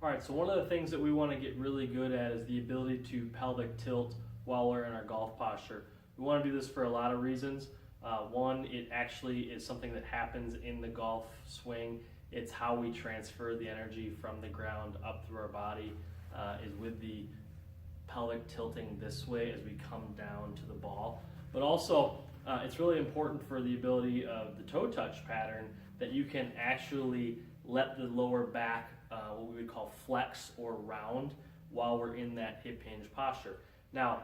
All right, so one of the things that we want to get really good at is the ability to pelvic tilt while we're in our golf posture. We want to do this for a lot of reasons. One, it actually is something that happens in the golf swing. It's how we transfer the energy from the ground up through our body, is with the pelvic tilting this way as we come down to the ball. But also, it's really important for the ability of the toe touch pattern that you can actually let the lower back, what we would call flex or round, while we're in that hip hinge posture. Now,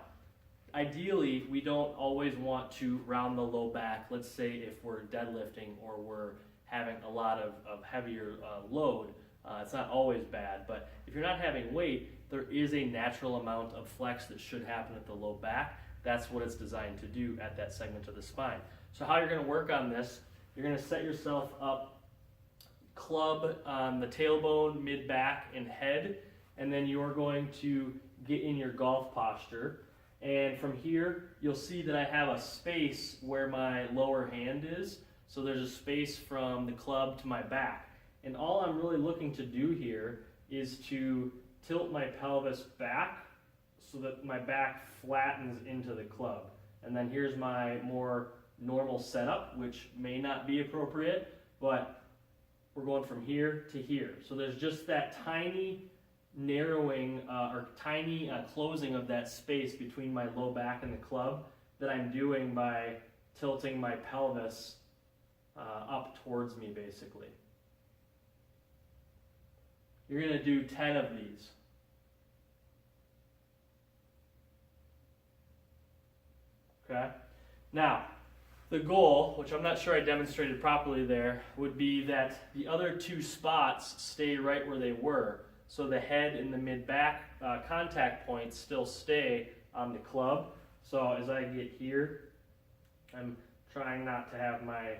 ideally, we don't always want to round the low back. Let's say if we're deadlifting or we're having a lot of heavier load, it's not always bad, but if you're not having weight, there is a natural amount of flex that should happen at the low back. That's what it's designed to do at that segment of the spine. So how you're going to work on this, you're going to set yourself up club on the tailbone, mid-back, and head, and then you're going to get in your golf posture. And from here, you'll see that I have a space where my lower hand is. So there's a space from the club to my back. And all I'm really looking to do here is to tilt my pelvis back so that my back flattens into the club. And then here's my more normal setup, which may not be appropriate, but we're going from here to here. So there's just that tiny narrowing or tiny closing of that space between my low back and the club that I'm doing by tilting my pelvis up towards me, basically. You're going to do 10 of these. Okay? Now, the goal, which I'm not sure I demonstrated properly there, would be that the other two spots stay right where they were. So the head and the mid-back contact points still stay on the club. So as I get here, I'm trying not to have my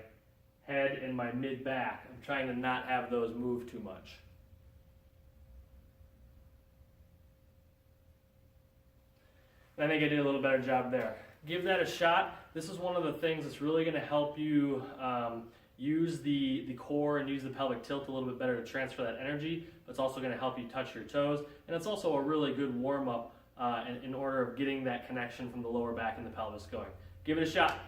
head and my mid-back. I'm trying to not have those move too much. I think I did a little better job there. Give that a shot. This is one of the things that's really going to help you use the core and use the pelvic tilt a little bit better to transfer that energy. But it's also going to help you touch your toes. And it's also a really good warm-up in order of getting that connection from the lower back and the pelvis going. Give it a shot.